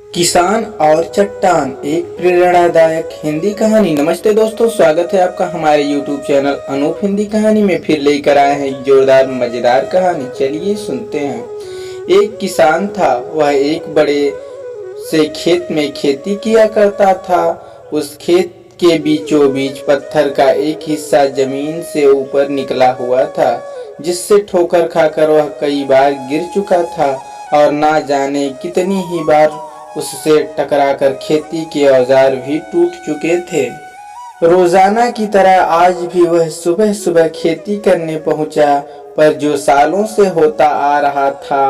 किसान और चट्टान, एक प्रेरणादायक हिंदी कहानी। नमस्ते दोस्तों, स्वागत है आपका हमारे YouTube चैनल अनूप हिंदी कहानी में। फिर लेकर आए हैं एक जोरदार मजेदार कहानी। चलिए सुनते हैं। एक किसान था। वह एक बड़े से खेत में खेती किया करता था। उस खेत के बीचों बीच पत्थर का एक हिस्सा जमीन से ऊपर निकला हुआ था, जिससे ठोकर खाकर वह कई बार गिर चुका था और ना जाने कितनी ही बार उससे टकराकर खेती के औजार भी टूट चुके थे। रोजाना की तरह आज भी वह सुबह सुबह खेती करने पहुंचा, पर जो सालों से होता आ रहा था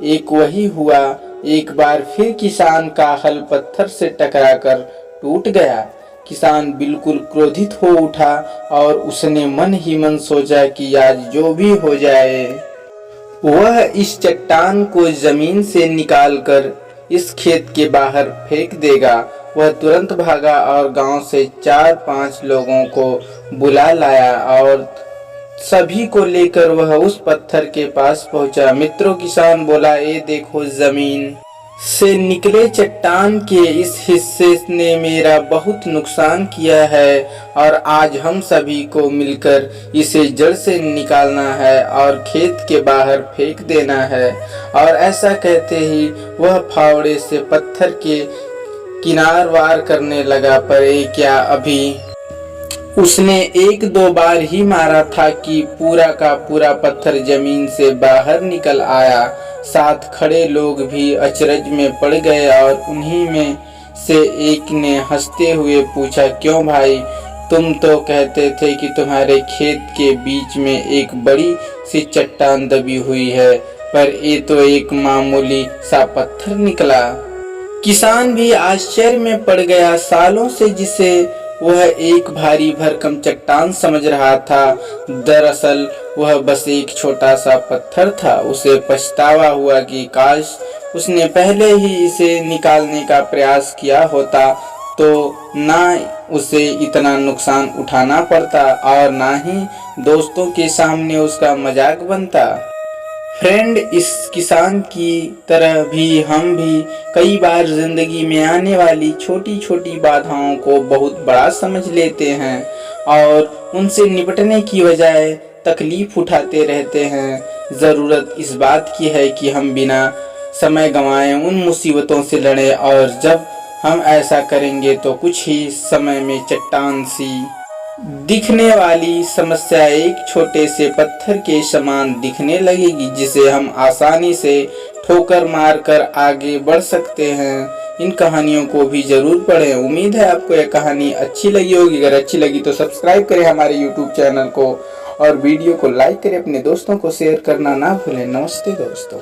एक वही हुआ। एक बार फिर किसान का हल पत्थर से टकराकर टूट गया। किसान बिल्कुल क्रोधित हो उठा और उसने मन ही मन सोचा कि आज जो भी हो जाए वह इस चट्टान को जमीन से निकालकर इस खेत के बाहर फेंक देगा। वह तुरंत भागा और गांव से 4-5 लोगों को बुला लाया और सभी को लेकर वह उस पत्थर के पास पहुंचा। मित्रों, किसान बोला, ये देखो, जमीन से निकले चट्टान के इस हिस्से ने मेरा बहुत नुकसान किया है और आज हम सभी को मिलकर इसे जड़ से निकालना है और खेत के बाहर फेंक देना है। और ऐसा कहते ही वह फावड़े से पत्थर के किनार वार करने लगा। पर ये क्या, अभी उसने 1-2 बार ही मारा था कि पूरा का पूरा पत्थर जमीन से बाहर निकल आया। साथ खड़े लोग भी अचरज में पड़ गए और उन्हीं में से एक ने हंसते हुए पूछा, क्यों भाई, तुम तो कहते थे कि तुम्हारे खेत के बीच में एक बड़ी सी चट्टान दबी हुई है, पर ये तो एक मामूली सा पत्थर निकला। किसान भी आश्चर्य में पड़ गया। सालों से जिसे वह एक भारी भरकम चट्टान समझ रहा था, दरअसल वह बस एक छोटा सा पत्थर था। उसे पछतावा हुआ कि काश उसने पहले ही इसे निकालने का प्रयास किया होता, तो ना उसे इतना नुकसान उठाना पड़ता और ना ही दोस्तों के सामने उसका मजाक बनता। फ्रेंड, इस किसान की तरह भी हम भी कई बार जिंदगी में आने वाली छोटी छोटी बाधाओं को बहुत बड़ा समझ लेते हैं और उनसे निपटने की बजाय तकलीफ उठाते रहते हैं। ज़रूरत इस बात की है कि हम बिना समय गंवाए उन मुसीबतों से लड़ें, और जब हम ऐसा करेंगे तो कुछ ही समय में चट्टान सी दिखने वाली समस्या एक छोटे से पत्थर के समान दिखने लगेगी, जिसे हम आसानी से ठोकर मारकर आगे बढ़ सकते हैं। इन कहानियों को भी जरूर पढ़ें। उम्मीद है आपको यह कहानी अच्छी लगी होगी। अगर अच्छी लगी तो सब्सक्राइब करें हमारे YouTube चैनल को और वीडियो को लाइक करें। अपने दोस्तों को शेयर करना ना भूलें। नमस्ते दोस्तों।